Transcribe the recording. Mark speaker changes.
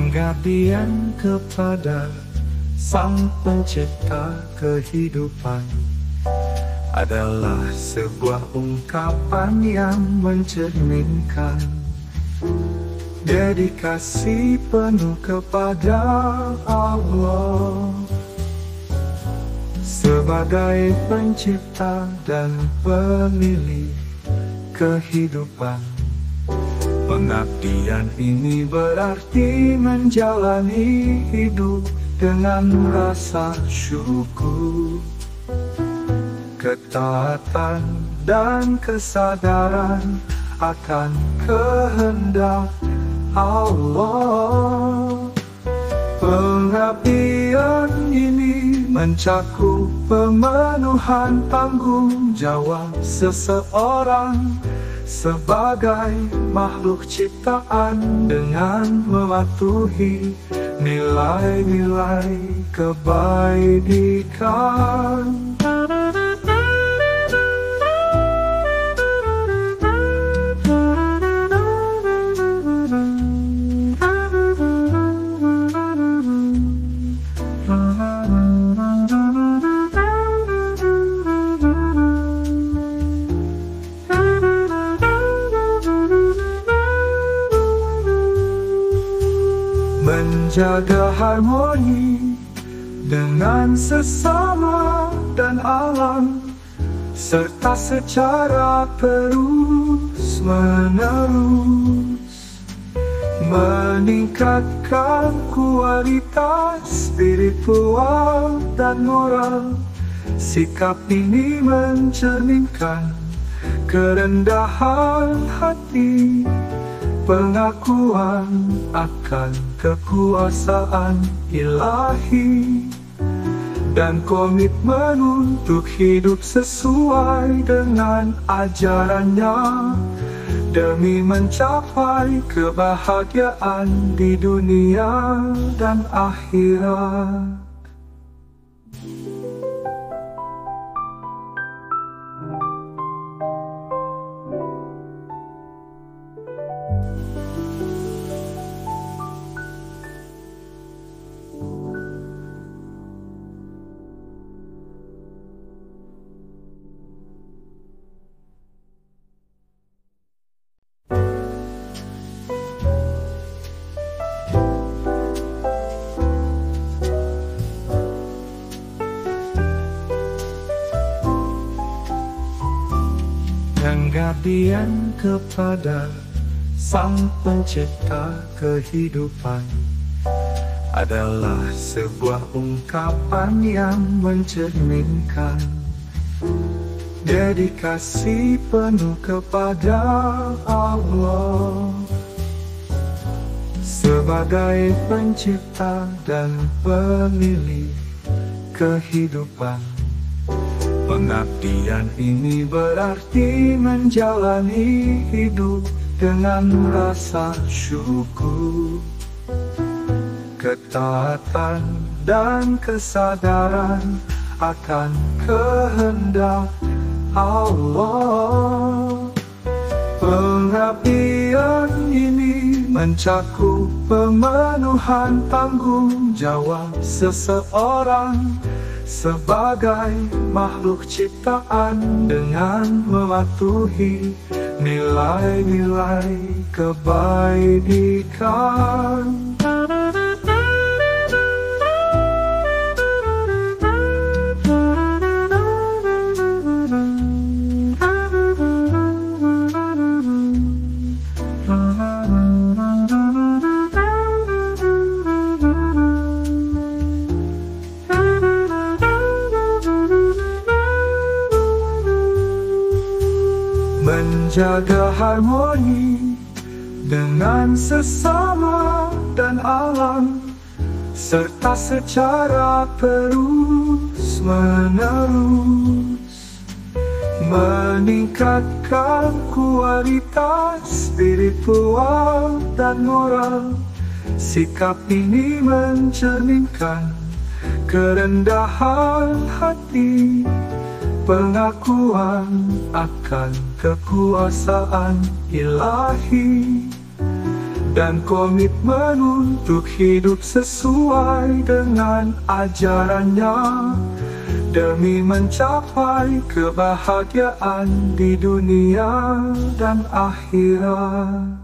Speaker 1: Pengabdian kepada Sang Pencipta kehidupan adalah sebuah ungkapan yang mencerminkan dedikasi penuh kepada Allah sebagai pencipta dan pemilik kehidupan. Pengabdian ini berarti menjalani hidup dengan rasa syukur, ketaatan dan kesadaran akan kehendak Allah. Pengabdian ini mencakup pemenuhan tanggung jawab seseorang sebagai makhluk ciptaan dengan mematuhi nilai-nilai kebajikan. Menjaga harmoni dengan sesama dan alam, serta secara terus-menerus meningkatkan kualitas spiritual dan moral. Sikap ini mencerminkan kerendahan hati, pengakuan akan kekuasaan ilahi, dan komitmen untuk hidup sesuai dengan ajarannya demi mencapai kebahagiaan di dunia dan akhirat. Pengabdian kepada Sang Pencipta kehidupan adalah sebuah ungkapan yang mencerminkan dedikasi penuh kepada Allah sebagai pencipta dan pemilik kehidupan. Pengabdian ini berarti menjalani hidup dengan rasa syukur, ketaatan dan kesadaran akan kehendak Allah. Pengabdian ini mencakup pemenuhan tanggung jawab seseorang sebagai makhluk ciptaan dengan mematuhi nilai-nilai kebajikan. Menjaga harmoni dengan sesama dan alam, serta secara terus-menerus meningkatkan kualitas spiritual dan moral. Sikap ini mencerminkan kerendahan hati, pengakuan akan kekuasaan ilahi, dan komitmen untuk hidup sesuai dengan ajarannya, demi mencapai kebahagiaan di dunia dan akhirat.